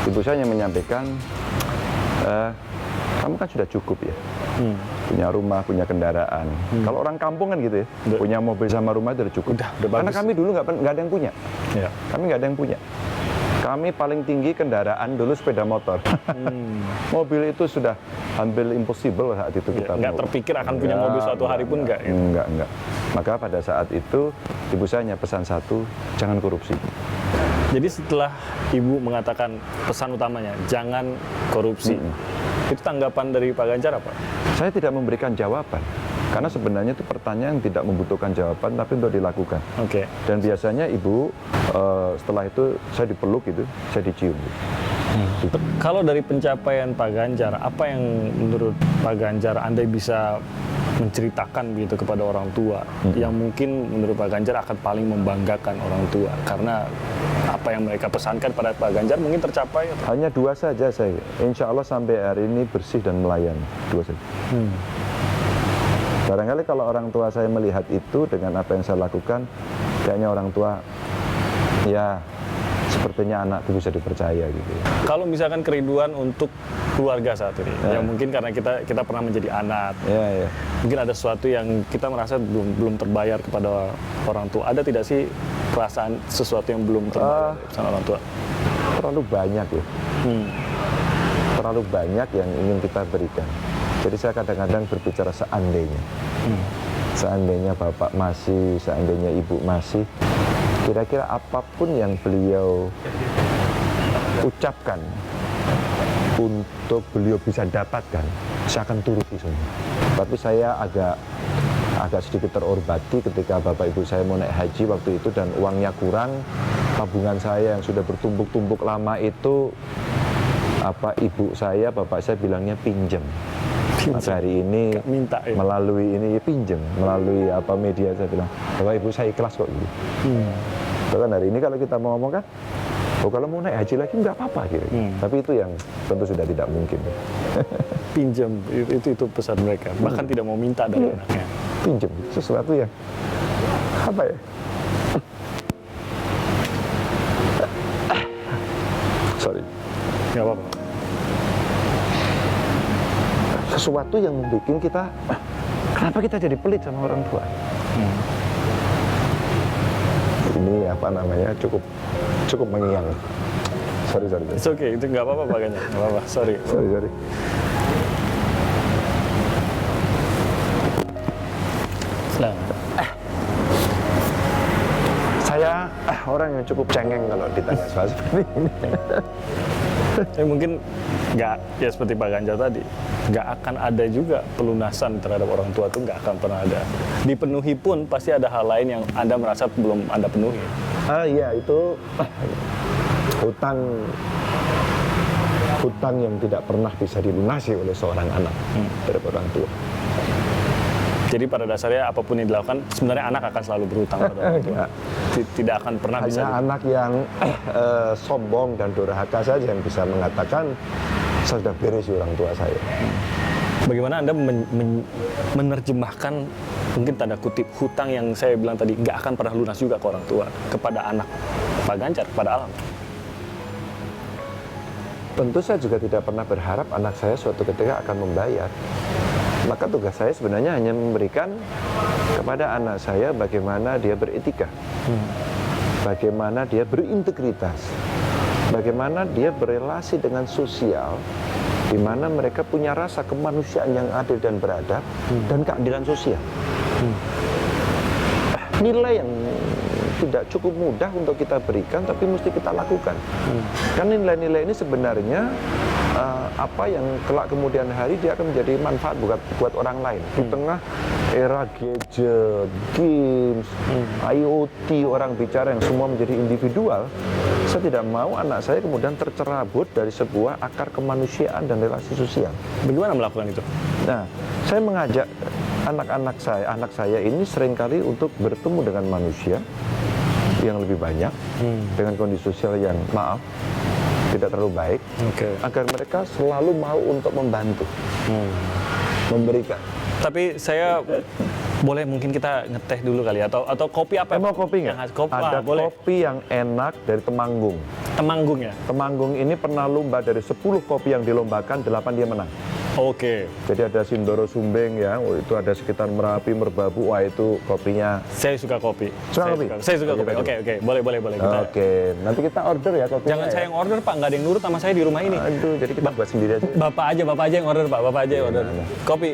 Ibu saya yang menyampaikan, kamu kan sudah cukup ya, punya rumah, punya kendaraan. Kalau orang kampung kan gitu ya, punya mobil sama rumah itu udah cukup. Udah Karena bagus. kami dulu nggak ada yang punya, Ya. kami nggak ada yang punya. Kami paling tinggi kendaraan dulu sepeda motor. Mobil itu sudah hampir impossible saat itu kita. Nggak terpikir akan punya mobil suatu hari pun nggak. Ya? Enggak. Maka pada saat itu ibu saya hanya pesan satu, jangan korupsi. Jadi setelah Ibu mengatakan pesan utamanya, jangan korupsi. Itu tanggapan dari Pak Ganjar apa? Saya tidak memberikan jawaban. Karena sebenarnya itu pertanyaan yang tidak membutuhkan jawaban, tapi untuk dilakukan. Oke. Dan biasanya ibu setelah itu saya dipeluk gitu, saya dicium. Gitu. Kalau dari pencapaian Pak Ganjar, apa yang menurut Pak Ganjar Anda bisa menceritakan gitu kepada orang tua yang mungkin menurut Pak Ganjar akan paling membanggakan orang tua karena apa yang mereka pesankan pada Pak Ganjar mungkin tercapai? Atau? Hanya 2 saja saya. Insya Allah sampai hari ini bersih dan melayani. 2 saja. Barangkali kalau orang tua saya melihat itu dengan apa yang saya lakukan, kayaknya orang tua ya sepertinya anakku bisa dipercaya gitu. Kalau misalkan kerinduan untuk keluarga saat ini, ya mungkin karena kita pernah menjadi anak, Ya. mungkin ada sesuatu yang kita merasa belum terbayar kepada orang tua. Ada tidak sih perasaan sesuatu yang belum terbayar sama orang tua? Terlalu banyak ya. Terlalu banyak yang ingin kita berikan. Jadi saya kadang-kadang berbicara seandainya. Seandainya bapak masih, seandainya ibu masih, kira-kira apapun yang beliau ucapkan untuk beliau bisa dapatkan, saya akan turuti semua. Tapi saya agak sedikit terorbati ketika bapak ibu saya mau naik haji waktu itu dan uangnya kurang, tabungan saya yang sudah bertumbuk-tumbuk lama itu, ibu saya, bapak saya bilangnya pinjam. Mas hari ini minta, ya? melalui ini pinjam, melalui media saya bilang, bapak ibu saya ikhlas kok gitu. Bahkan hari ini kalau kita mau ngomong kan, kalau mau naik haji lagi nggak apa-apa gitu. Tapi itu yang tentu sudah tidak mungkin. Pinjam, itu pesan mereka. Bahkan tidak mau minta dari anaknya. Pinjam, sesuatu yang apa ya? Sorry. Nggak apa-apa. Sesuatu yang membuat kita, kenapa kita jadi pelit sama orang tua? Ini cukup mengiang. Sorry. It's okay, itu nggak apa-apa Pak Ganjar, nggak apa-apa, sorry. Nah. Saya orang yang cukup cengeng kalau ditanya soal seperti ini. Mungkin nggak, ya seperti Pak Ganjar tadi, nggak akan ada juga pelunasan terhadap orang tua itu nggak akan pernah ada. Dipenuhi pun pasti ada hal lain yang Anda merasa belum Anda penuhi. Iya itu hutang yang tidak pernah bisa dilunasi oleh seorang anak terhadap orang tua. Jadi pada dasarnya apapun yang dilakukan, sebenarnya anak akan selalu berhutang pada orang tua. Tidak akan pernah Hanya bisa. anak yang sombong dan durhaka saja yang bisa mengatakan saya sudah beres orang tua saya. Bagaimana Anda menerjemahkan mungkin tanda kutip hutang yang saya bilang tadi nggak akan pernah lunas juga ke orang tua kepada anak Pak Ganjar, kepada alam? Tentu saya juga tidak pernah berharap anak saya suatu ketika akan membayar. Maka tugas saya sebenarnya hanya memberikan kepada anak saya bagaimana dia beretika, bagaimana dia berintegritas, bagaimana dia berelasi dengan sosial, di mana mereka punya rasa kemanusiaan yang adil dan beradab, dan keadilan sosial. Nilai yang tidak cukup mudah untuk kita berikan, tapi mesti kita lakukan. Karena nilai-nilai ini sebenarnya apa yang kelak kemudian hari dia akan menjadi manfaat buat orang lain. Di tengah era gadget, games, IoT, orang bicara yang semua menjadi individual, saya tidak mau anak saya kemudian tercerabut dari sebuah akar kemanusiaan dan relasi sosial. Bagaimana melakukan itu? Nah, saya mengajak anak saya ini seringkali untuk bertemu dengan manusia yang lebih banyak, dengan kondisi sosial yang tidak terlalu baik, agar mereka selalu mau untuk membantu, memberikan. Tapi saya boleh mungkin kita ngeteh dulu kali atau kopi apa? Mau kopi nggak? Ada kopi yang enak dari Temanggung. Temanggung ya? Temanggung ini pernah lomba dari 10 kopi yang dilombakan, 8 dia menang. Oke. Jadi ada Sindoro Sumbing ya, itu ada sekitar Merapi, Merbabu, wah itu kopinya. Saya suka kopi. Saya suka kopi. Oke. Boleh kita. Oke, nanti kita order ya kopinya. Jangan saya yang order Pak, nggak ada yang nurut sama saya di rumah ini. Aduh, jadi kita buat sendiri aja. Bapak aja yang order Pak, Bapak aja yang order. Kopi.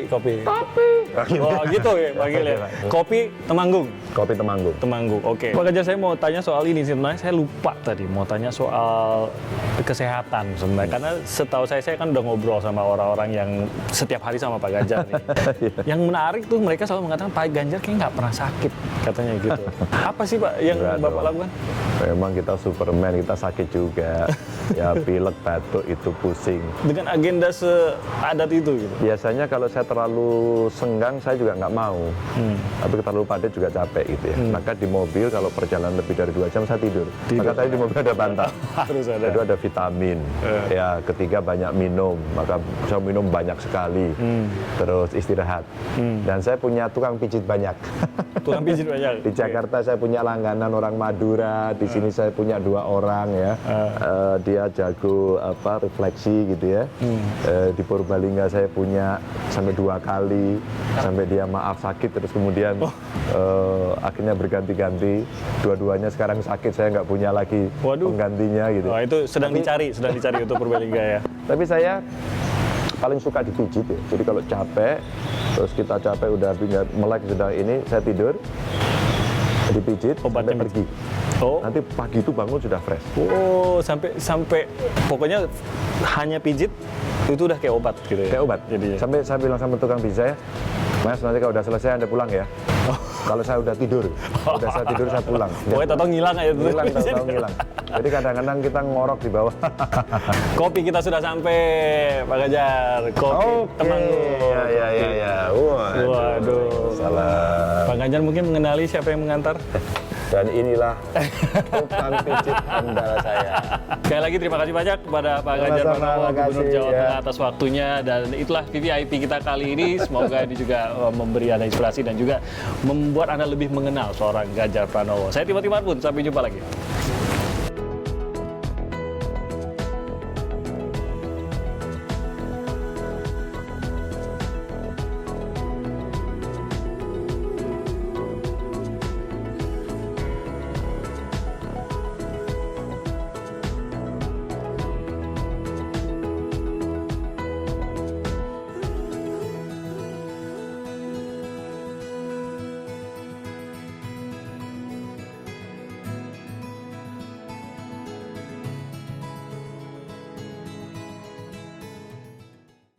Oh gitu ya panggilnya. Kopi Temanggung. Kopi Temanggung. Oke. Pak Ganjar, saya mau tanya soal ini sebenarnya saya lupa tadi mau tanya soal kesehatan sebenarnya. Karena setahu saya kan udah ngobrol sama orang-orang yang setiap hari sama Pak Ganjar nih. Yang menarik tuh mereka selalu mengatakan Pak Ganjar kayak nggak pernah sakit katanya gitu. Apa sih Pak yang Enggak Bapak dong. lakukan? Memang kita Superman, kita sakit juga. Ya pilek, batuk, itu pusing. Dengan agenda seadat itu gitu. Biasanya kalau saya terlalu senggang, saya juga nggak mau. Tapi terlalu padat juga capek gitu ya. Maka di mobil kalau perjalanan lebih dari 2 jam saya tidur. Maka tadi di mobil ada bantal. Harus ada. Kedua ada vitamin. Ya, ketiga banyak minum. Maka saya minum banyak sekali. Terus istirahat. Dan saya punya tukang pijit banyak. Tukang pijit banyak. Di Jakarta saya punya langganan orang Madura. Di sini saya punya 2 orang ya. Dia jago refleksi gitu ya. Di Purbalingga saya punya sampai 2 kali. Sampai dia maaf sakit terus kemudian akhirnya berganti-ganti. Dua-duanya sekarang sakit, saya nggak punya lagi penggantinya gitu. Wah, itu sedang dicari untuk Purbalingga ya. Tapi saya paling suka dipijit ya. Jadi kalau capek, terus kita capek udah melek sudah ini, saya tidur, dipijit, Obatnya sampai pergi. Oh. Nanti pagi itu bangun sudah fresh. Oh, sampai pokoknya hanya pijit itu udah kayak obat gitu ya. Kayak obat. Jadinya. Sampai saya bilang sama tukang pijit saya, Mas nanti kalau udah selesai Anda pulang ya. Kalau saya udah tidur, saya pulang. Pokoknya tahu ngilang aja tuh. Hilang, tahu ngilang. Jadi kadang-kadang kita ngorok di bawah. Kopi kita sudah sampai, Pak Ganjar. Kopi Temanggung. Ya. Waduh. Salah. Pak Ganjar mungkin mengenali siapa yang mengantar? Dan inilah tukang pijit andal saya. Sekali lagi terima kasih banyak kepada Pak Ganjar Sama-sama, Pranowo, makasih, Gubernur Jawa ya. Tengah atas waktunya, dan itulah VVIP kita kali ini. Semoga ini juga memberi Anda inspirasi dan juga membuat Anda lebih mengenal seorang Ganjar Pranowo. Saya Timothy Marbun, sampai jumpa lagi.